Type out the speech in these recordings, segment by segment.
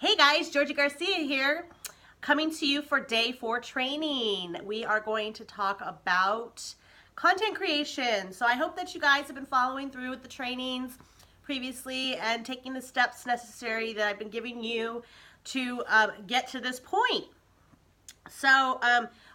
Hey guys, Georgie Garcia here, coming to you for day 4 training. We are going to talk about content creation. So I hope that you guys have been following through with the trainings previously and taking the steps necessary that I've been giving you to get to this point. So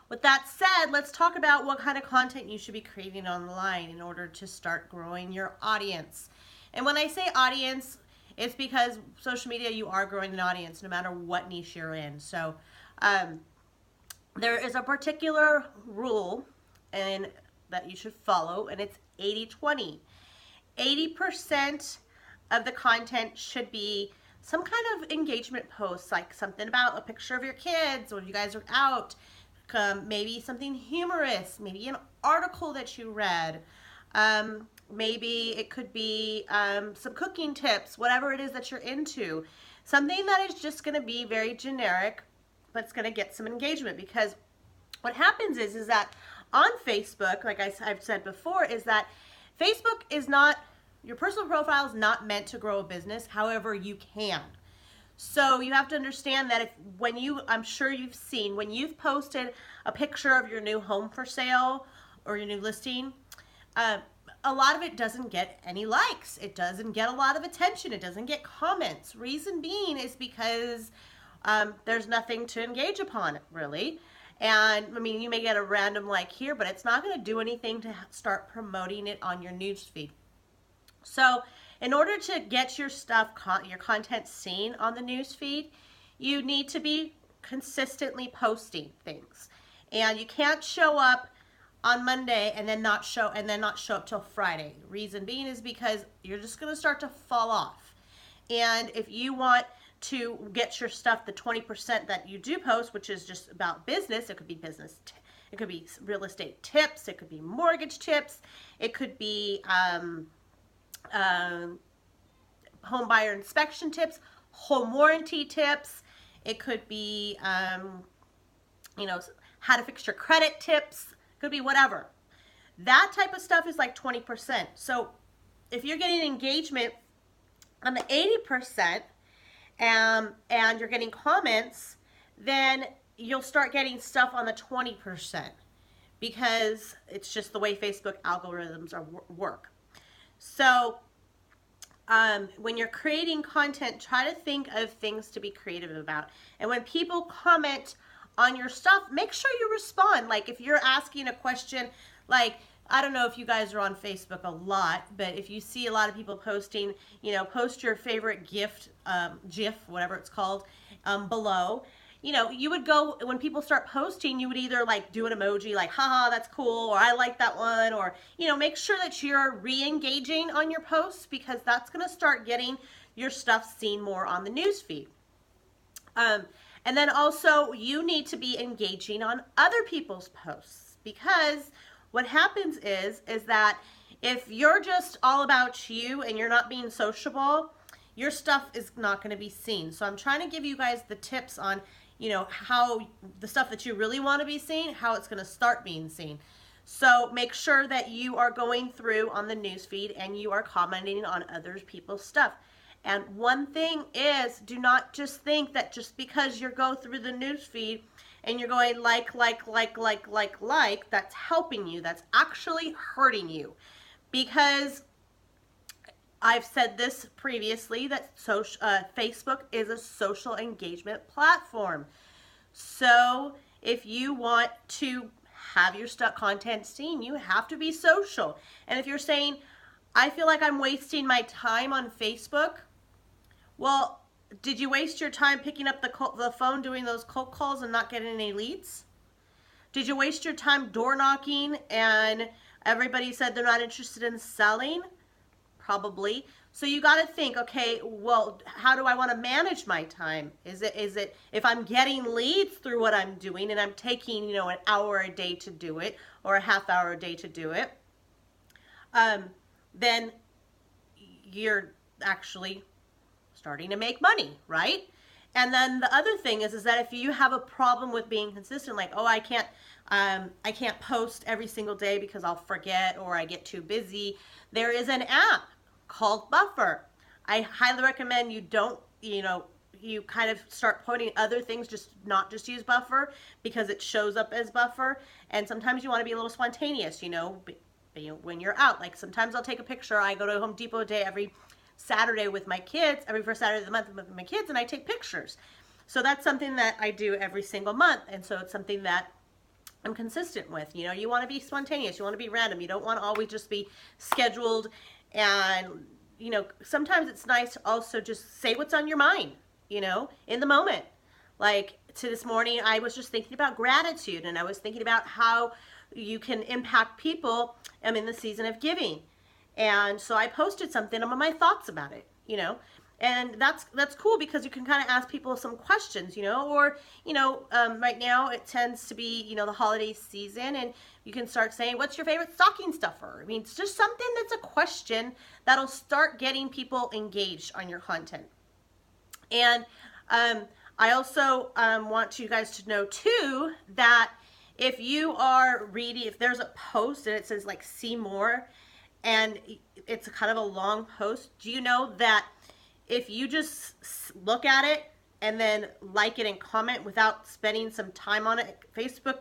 with that said, let's talk about what kind of content you should be creating online in order to start growing your audience. And when I say audience, it's because social media, you are growing an audience no matter what niche you're in. So there is a particular rule and that you should follow, and it's 80-20. 80% of the content should be some kind of engagement post, like something about a picture of your kids when you guys are out, maybe something humorous, maybe an article that you read, maybe it could be some cooking tips, whatever it is that you're into. Something that is just going to be very generic, but it's going to get some engagement, because what happens is that on Facebook, like I've said before, is that Facebook is not, your personal profile is not meant to grow a business. However, you can. So you have to understand that I'm sure you've seen, when you've posted a picture of your new home for sale or your new listing, a lot of it doesn't get any likes. It doesn't get a lot of attention. It doesn't get comments. Reason being is because there's nothing to engage upon, really. And I mean, you may get a random like here, but it's not going to do anything to start promoting it on your newsfeed. So in order to get your stuff, your content seen on the newsfeed, you need to be consistently posting things. And you can't show up on Monday and then not show up till Friday. Reason being is because you're just going to start to fall off. And if you want to get your stuff, the 20% that you do post, which is just about business, it could be business, it could be real estate tips, it could be mortgage tips, it could be home buyer inspection tips, home warranty tips, it could be how to fix your credit tips, could be whatever. That type of stuff is like 20%. So if you're getting engagement on the 80% and you're getting comments, then you'll start getting stuff on the 20%, because it's just the way Facebook algorithms work. So when you're creating content, try to think of things to be creative about. And when people comment on your stuff, make sure you respond. Like if you're asking a question, like, I don't know if you guys are on Facebook a lot, but if you see a lot of people posting, post your favorite GIF, whatever it's called, below. You would go, when people start posting, you would either like do an emoji like, haha, that's cool, or I like that one, or, make sure that you're re-engaging on your posts, because that's going to start getting your stuff seen more on the newsfeed. And then also you need to be engaging on other people's posts, because what happens is that if you're just all about you and you're not being sociable, your stuff is not going to be seen. So I'm trying to give you guys the tips on, how the stuff that you really want to be seen, how it's going to start being seen. So make sure that you are going through on the newsfeed and you are commenting on other people's stuff. And one thing is, do not just think that just because you go through the newsfeed and you're going like, that's helping you. That's actually hurting you. Because I've said this previously, that Facebook is a social engagement platform. So if you want to have your content seen, you have to be social. And if you're saying, I feel like I'm wasting my time on Facebook, well, did you waste your time picking up the phone doing those cold calls and not getting any leads? Did you waste your time door knocking and everybody said they're not interested in selling? Probably. So you got to think, okay, well, how do I want to manage my time? Is it if I'm getting leads through what I'm doing and I'm taking, an hour a day to do it, or a half hour a day to do it, then you're actually starting to make money, right? And then the other thing is that if you have a problem with being consistent, like, oh, I can't post every single day because I'll forget or I get too busy, there is an app called Buffer. I highly recommend you don't, you kind of start putting other things, not just use buffer because it shows up as buffer. And sometimes you want to be a little spontaneous, when you're out. Like sometimes I'll take a picture. I go to Home Depot day every Saturday with my kids, every first Saturday of the month with my kids, and I take pictures. So that's something that I do every single month. And so it's something that I'm consistent with. You want to be spontaneous. You want to be random. You don't want to always just be scheduled. And, sometimes it's nice to also just say what's on your mind, in the moment. Like to this morning, I was just thinking about gratitude, and I was thinking about how you can impact people in the season of giving. And so I posted something on my thoughts about it, and that's cool because you can kind of ask people some questions, or, right now it tends to be, the holiday season, and you can start saying, what's your favorite stocking stuffer? I mean, it's just something that's a question that'll start getting people engaged on your content. And I also want you guys to know too, that if you are reading, if there's a post and it says like, see more, and it's kind of a long post, do you know that if you just look at it and then like it and comment without spending some time on it, Facebook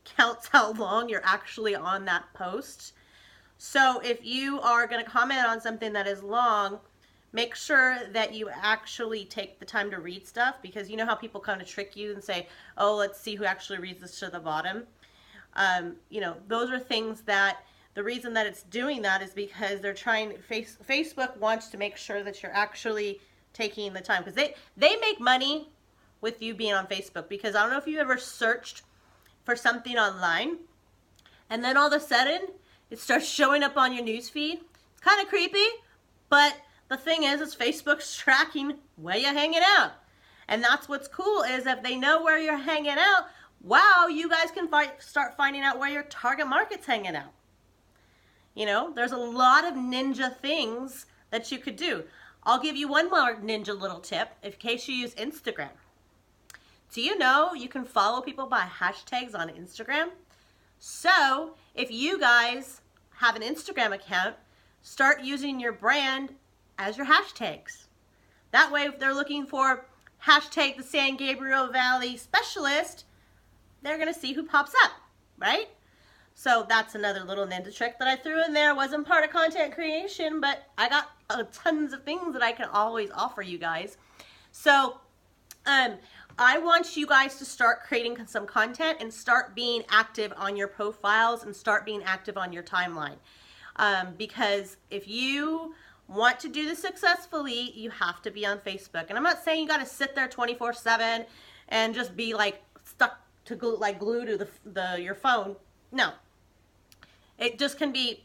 counts how long you're actually on that post. So if you are going to comment on something that is long, make sure that you actually take the time to read stuff, because you know how people kind of trick you and say, oh, let's see who actually reads this to the bottom. Those are things that the reason that it's doing that is because they're Facebook wants to make sure that you're actually taking the time, because they make money with you being on Facebook. Because I don't know if you ever searched for something online and then all of a sudden it starts showing up on your news feed. It's kind of creepy, but the thing is Facebook's tracking where you're hanging out. And that's what's cool, is if they know where you're hanging out, wow, you guys can start finding out where your target market's hanging out. There's a lot of ninja things that you could do. I'll give you one more ninja little tip in case you use Instagram. Do you know you can follow people by hashtags on Instagram? So if you guys have an Instagram account, start using your brand as your hashtags. That way, if they're looking for hashtag the San Gabriel Valley specialist, they're going to see who pops up, right? So that's another little ninja trick that I threw in there. It wasn't part of content creation, but I got tons of things that I can always offer you guys. So I want you guys to start creating some content and start being active on your profiles and start being active on your timeline. Because if you want to do this successfully, you have to be on Facebook. And I'm not saying you got to sit there 24/7 and just be like stuck to glue to your phone. No. It just can be,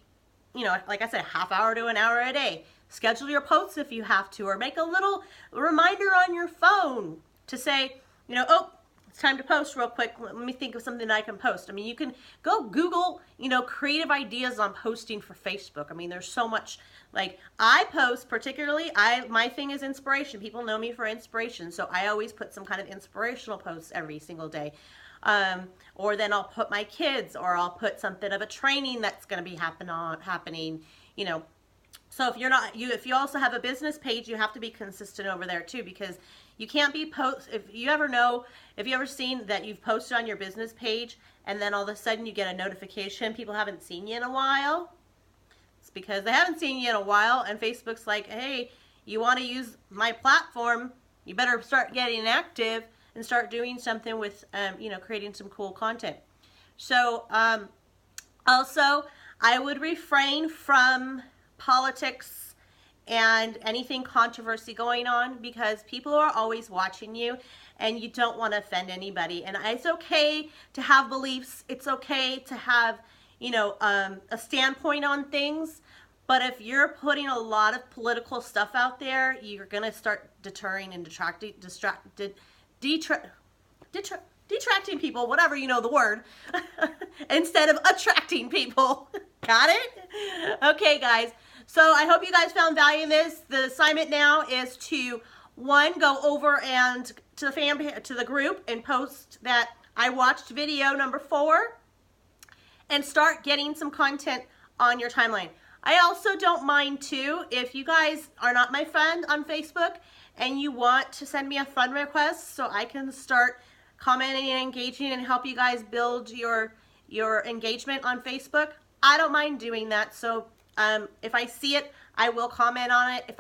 like I said, half hour to an hour a day. Schedule your posts if you have to, or make a little reminder on your phone to say, oh, it's time to post real quick. Let me think of something I can post. I mean, you can go Google, creative ideas on posting for Facebook. I mean, there's so much. Like I post particularly, my thing is inspiration. People know me for inspiration. So I always put some kind of inspirational posts every single day. Or then I'll put my kids, or I'll put something of a training that's going to be happening, So if you also have a business page, you have to be consistent over there too, because you can't be if you ever seen that you've posted on your business page and then all of a sudden you get a notification people haven't seen you in a while. It's because they haven't seen you in a while, and Facebook's like, hey, you want to use my platform, you better start getting active and start doing something with, creating some cool content. So also, I would refrain from politics and anything controversy going on, because people are always watching you and you don't want to offend anybody. And it's okay to have beliefs. It's okay to have, a standpoint on things. But if you're putting a lot of political stuff out there, you're going to start deterring and detracting people, whatever, the word, instead of attracting people. Got it? Okay, guys. So I hope you guys found value in this. The assignment now is to, one, go over and to the group and post that I watched video number 4 and start getting some content on your timeline. I also don't mind too, if you guys are not my friend on Facebook and you want to send me a friend request so I can start commenting and engaging and help you guys build your engagement on Facebook, I don't mind doing that. So if I see it, I will comment on it. If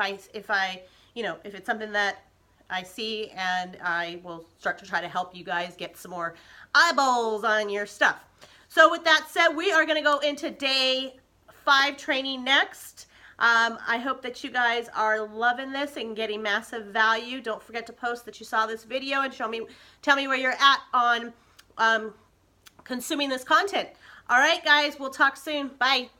it's something that I see, and I will start to try to help you guys get some more eyeballs on your stuff. So with that said, we are going to go into day 5 training next. I hope that you guys are loving this and getting massive value. Don't forget to post that you saw this video and tell me where you're at on consuming this content. All right, guys, we'll talk soon. Bye.